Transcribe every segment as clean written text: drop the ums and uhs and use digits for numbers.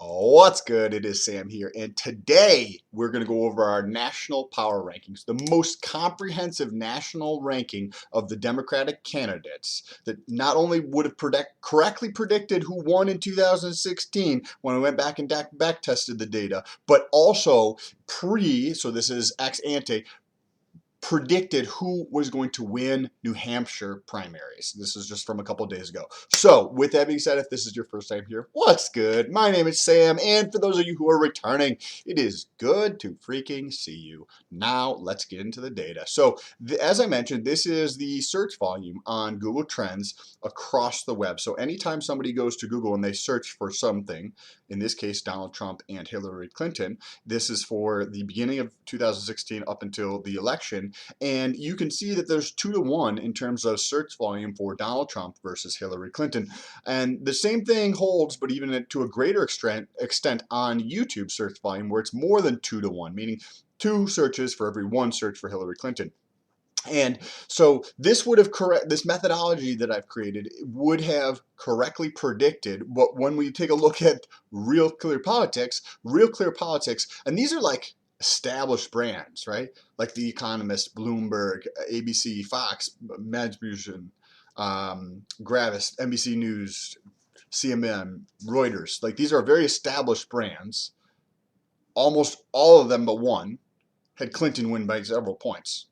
What's good? It is Sam here, and today we're going to go over our national power rankings, the most comprehensive national ranking of the Democratic candidates that not only would have correctly predicted who won in 2016 when we went back and back tested the data, but also so this is ex ante, predicted who was going to win New Hampshire primaries. This is just from a couple days ago. So with that being said, if this is your first time here, what's good? My name is Sam, and for those of you who are returning, it is good to freaking see you. Now let's get into the data. So as I mentioned, this is the search volume on Google Trends across the web. So anytime somebody goes to Google and they search for something, in this case Donald Trump and Hillary Clinton, this is for the beginning of 2016 up until the election, and you can see that there's 2-to-1 in terms of search volume for Donald Trump versus Hillary Clinton. And the same thing holds, but even to a greater extent on YouTube search volume, where it's more than 2-to-1, meaning 2 searches for every 1 search for Hillary Clinton. And so this methodology that I've created would have correctly predicted, but when we take a look at Real Clear Politics, and these are like established brands, right? Like The Economist, Bloomberg, ABC, Fox, Madbusion, Gravis, NBC News, CNN, Reuters. Like, these are very established brands. Almost all of them but one had Clinton win by several points.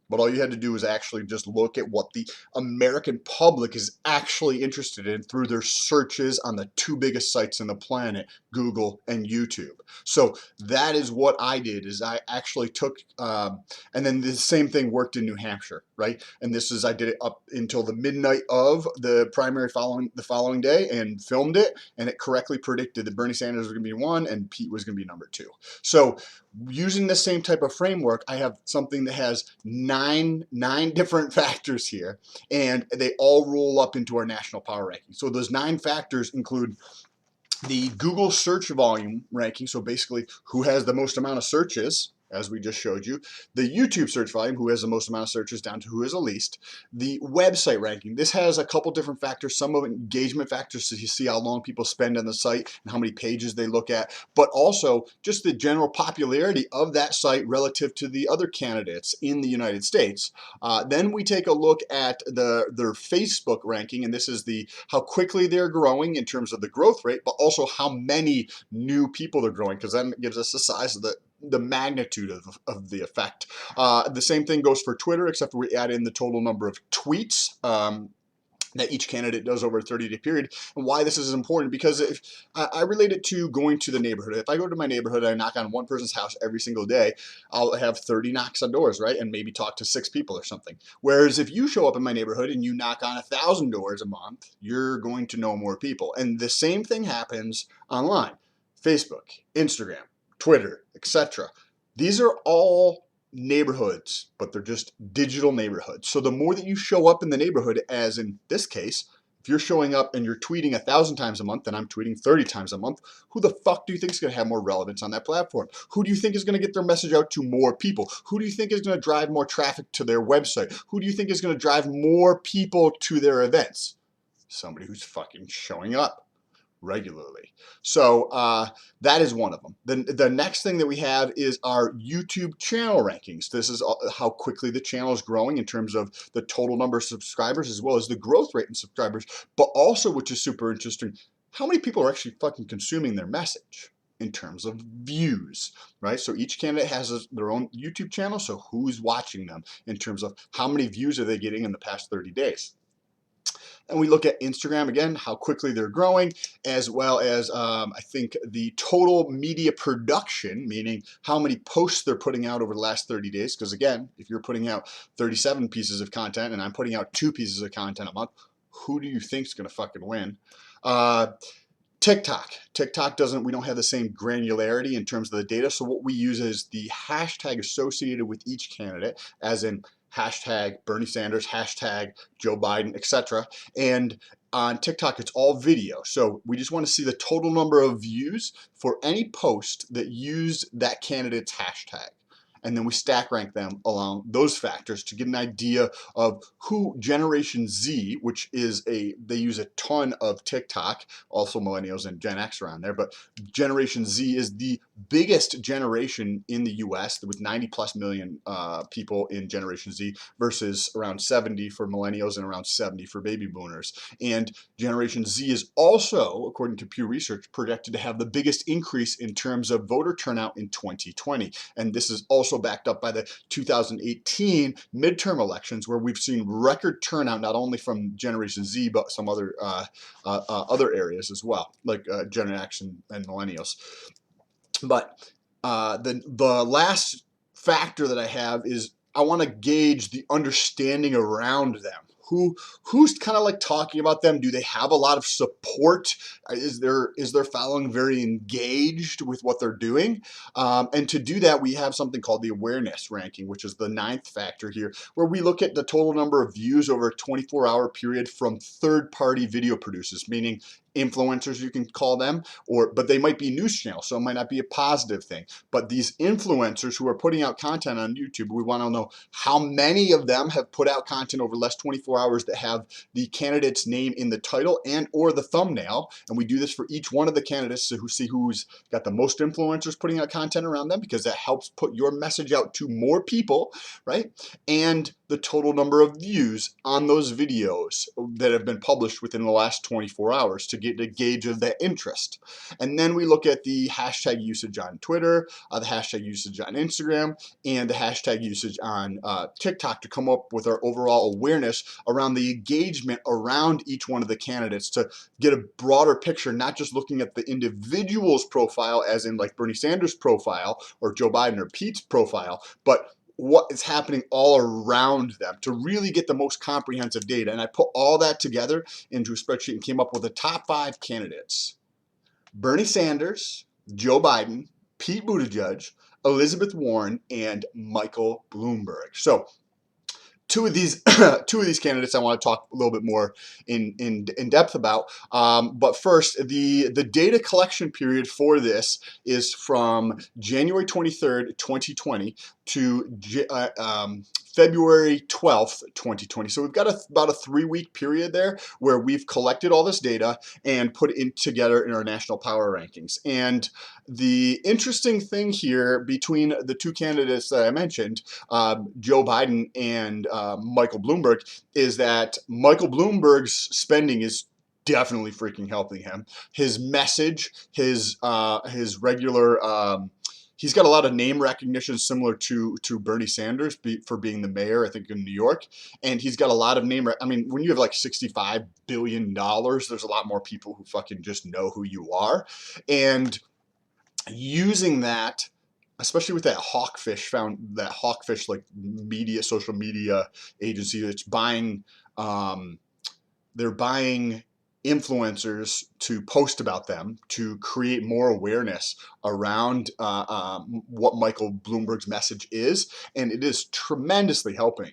But all you had to do was actually just look at what the American public is actually interested in through their searches on the 2 biggest sites on the planet, Google and YouTube. So that is what I did, is I actually took, and then the same thing worked in New Hampshire, right? And I did it up until the midnight of the primary the following day and filmed it, and it correctly predicted that Bernie Sanders was going to be 1 and Pete was going to be number 2. So using the same type of framework, I have something that has nine different factors here, and they all roll up into our national power ranking. So those 9 factors include the Google search volume ranking, so basically who has the most amount of searches, as we just showed you, the YouTube search volume, who has the most amount of searches down to who has the least, the website ranking. This has a couple different factors, some of engagement factors, so you see how long people spend on the site and how many pages they look at, but also just the general popularity of that site relative to the other candidates in the United States. Then we take a look at their Facebook ranking, and this is how quickly they're growing in terms of the growth rate, but also how many new people they're growing, because then it gives us the size of the magnitude of the effect. The same thing goes for Twitter, except we add in the total number of tweets that each candidate does over a 30-day period. And why this is important, because if I relate it to going to the neighborhood. If I go to my neighborhood and I knock on one person's house every single day, I'll have 30 knocks on doors, right? And maybe talk to 6 people or something. Whereas if you show up in my neighborhood and you knock on 1,000 doors a month, you're going to know more people. And the same thing happens online. Facebook, Instagram, Twitter, etc. These are all neighborhoods, but they're just digital neighborhoods. So the more that you show up in the neighborhood, as in this case, if you're showing up and you're tweeting 1,000 times a month and I'm tweeting 30 times a month, who the fuck do you think is going to have more relevance on that platform? Who do you think is going to get their message out to more people? Who do you think is going to drive more traffic to their website? Who do you think is going to drive more people to their events? Somebody who's fucking showing up regularly. So that is one of them. Then the next thing that we have is our YouTube channel rankings. This is how quickly the channel is growing in terms of the total number of subscribers, as well as the growth rate in subscribers, but also, which is super interesting, how many people are actually fucking consuming their message in terms of views, right? So each candidate has their own YouTube channel, so who's watching them in terms of how many views are they getting in the past 30 days. And we look at Instagram again, how quickly they're growing, as well as I think the total media production, meaning how many posts they're putting out over the last 30 days. Because again, if you're putting out 37 pieces of content and I'm putting out 2 pieces of content a month, who do you think is going to fucking win? TikTok we don't have the same granularity in terms of the data. So what we use is the hashtag associated with each candidate, as in hashtag Bernie Sanders, hashtag Joe Biden, etc. And on TikTok, it's all video. So we just want to see the total number of views for any post that used that candidate's hashtag. and then we stack rank them along those factors to get an idea of who Generation Z, which is they use a ton of TikTok, also millennials and Gen X around there, but Generation Z is the biggest generation in the US with 90 plus million people in Generation Z versus around 70 for millennials and around 70 for baby boomers. And Generation Z is also, according to Pew Research, projected to have the biggest increase in terms of voter turnout in 2020. And this is also backed up by the 2018 midterm elections, where we've seen record turnout not only from Generation Z but some other areas as well, like Gen X and millennials. But the last factor that I have is I want to gauge the understanding around them. Who's kind of like talking about them? Do they have a lot of support? Is their following very engaged with what they're doing? And to do that, we have something called the awareness ranking, which is the 9th factor here, where we look at the total number of views over a 24-hour period from third-party video producers, meaning influencers, you can call them, but they might be news channels, so it might not be a positive thing. But these influencers who are putting out content on YouTube, we want to know how many of them have put out content over the last 24 hours that have the candidate's name in the title and or the thumbnail. And we do this for each one of the candidates to see who's got the most influencers putting out content around them, because that helps put your message out to more people, right? And the total number of views on those videos that have been published within the last 24 hours to get a gauge of that interest. And then we look at the hashtag usage on Twitter, the hashtag usage on Instagram, and the hashtag usage on TikTok to come up with our overall awareness around the engagement around each one of the candidates, to get a broader picture, not just looking at the individual's profile, as in like Bernie Sanders' profile or Joe Biden or Pete's profile, but what is happening all around them to really get the most comprehensive data. And I put all that together into a spreadsheet and came up with the top 5 candidates: Bernie Sanders, Joe Biden, Pete Buttigieg, Elizabeth Warren, and Michael Bloomberg. So two of these candidates I want to talk a little bit more in depth about. But first, the data collection period for this is from January 23rd, 2020 to February 12th, 2020. So we've got about a 3-week period there where we've collected all this data and put it together in our national power rankings. And the interesting thing here between the two candidates that I mentioned, Joe Biden and Michael Bloomberg, is that Michael Bloomberg's spending is definitely freaking helping him. His message, his regular, he's got a lot of name recognition similar to Bernie Sanders for being the mayor, I think, in New York. And he's got a lot of name. I mean, when you have like $65 billion, there's a lot more people who fucking just know who you are. And using that, especially with that Hawkfish like social media agency that's buying, they're buying influencers to post about them to create more awareness around what Michael Bloomberg's message is, and it is tremendously helping.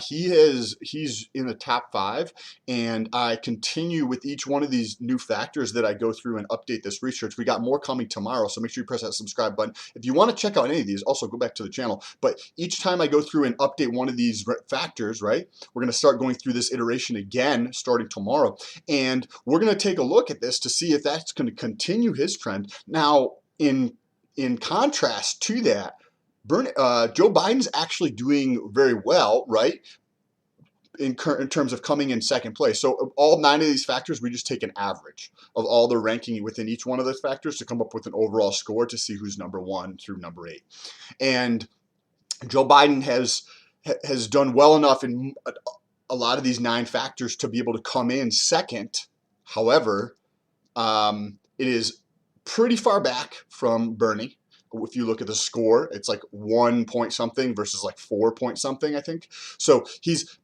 He's in the top 5, and I continue with each one of these new factors that I go through and update this research. We got more coming tomorrow, so make sure you press that subscribe button. If you want to check out any of these, also go back to the channel. But each time I go through and update one of these factors, right, we're going to start going through this iteration again starting tomorrow, and we're going to take a look at this to see if that's going to continue his trend. Now, in contrast to that, Joe Biden's actually doing very well, right? In terms of coming in second place. So all 9 of these factors, we just take an average of all the ranking within each one of those factors to come up with an overall score to see who's number 1 through number 8. And Joe Biden has done well enough in a lot of these 9 factors to be able to come in second. However, it is pretty far back from Bernie. If you look at the score, it's like 1 point something versus like 4 point something, I think. So he's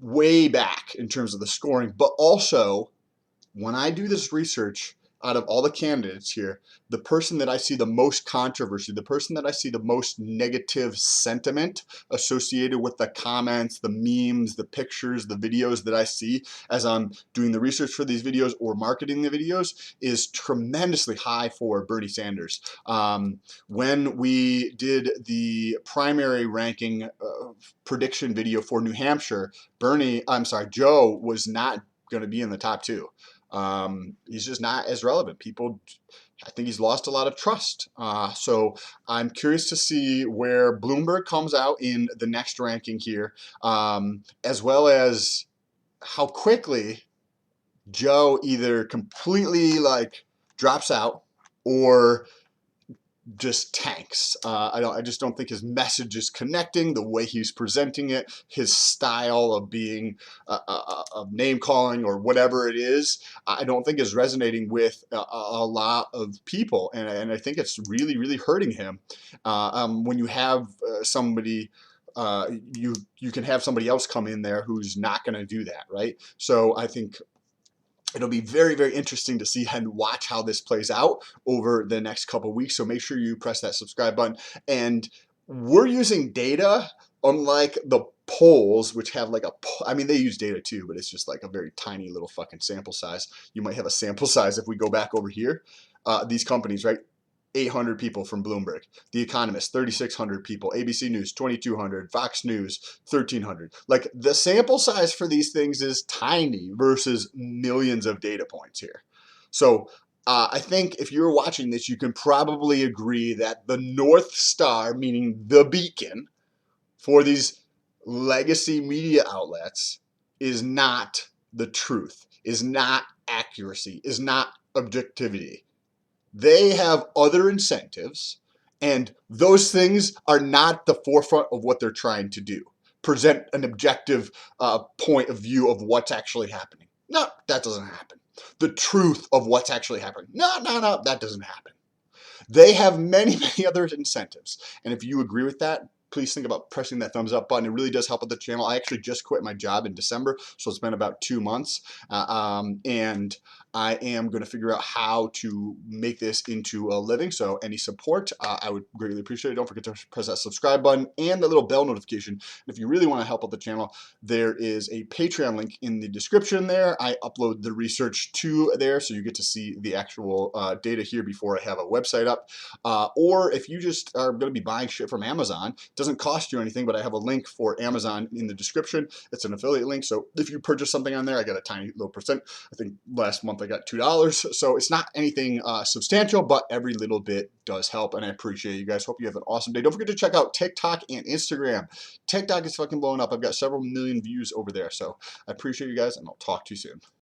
way back in terms of the scoring. But also, when I do this research, out of all the candidates here, the person that I see the most controversy, the person that I see the most negative sentiment associated with the comments, the memes, the pictures, the videos that I see as I'm doing the research for these videos or marketing the videos is tremendously high for Bernie Sanders. When we did the primary ranking prediction video for New Hampshire, Joe was not going to be in the top two. He's just not as relevant. I think he's lost a lot of trust. So I'm curious to see where Bloomberg comes out in the next ranking here, as well as how quickly Joe either completely like drops out or just tanks. I just don't think his message is connecting, the way he's presenting it, his style of being of name calling or whatever it is. I don't think is resonating with a lot of people, and I think it's really really hurting him. When you have somebody. You can have somebody else come in there who's not going to do that, right? So I think it'll be very, very interesting to see and watch how this plays out over the next couple of weeks. So make sure you press that subscribe button. And we're using data, unlike the polls, which have like they use data too, but it's just like a very tiny little fucking sample size. You might have a sample size if we go back over here. These companies, right? 800 people from Bloomberg. The Economist, 3,600 people. ABC News, 2,200. Fox News, 1,300. Like the sample size for these things is tiny versus millions of data points here. So I think if you're watching this, you can probably agree that the North Star, meaning the beacon for these legacy media outlets, is not the truth, is not accuracy, is not objectivity. They have other incentives, and those things are not the forefront of what they're trying to do. Present an objective point of view of what's actually happening. No, that doesn't happen. The truth of what's actually happening. No, that doesn't happen. They have many, many other incentives. And if you agree with that, please think about pressing that thumbs up button. It really does help with the channel. I actually just quit my job in December, so it's been about 2 months. And I am going to figure out how to make this into a living. So any support, I would greatly appreciate it. Don't forget to press that subscribe button and the little bell notification. And if you really want to help out the channel, there is a Patreon link in the description there. I upload the research to there, so you get to see the actual data here before I have a website up. Or if you just are going to be buying shit from Amazon, it doesn't cost you anything, but I have a link for Amazon in the description. It's an affiliate link, so if you purchase something on there, I get a tiny little percent. I think last month I got $2, so it's not anything substantial, but every little bit does help, and I appreciate you guys. Hope you have an awesome day. Don't forget to check out TikTok and Instagram. TikTok is fucking blowing up. I've got several million views over there, so I appreciate you guys, and I'll talk to you soon.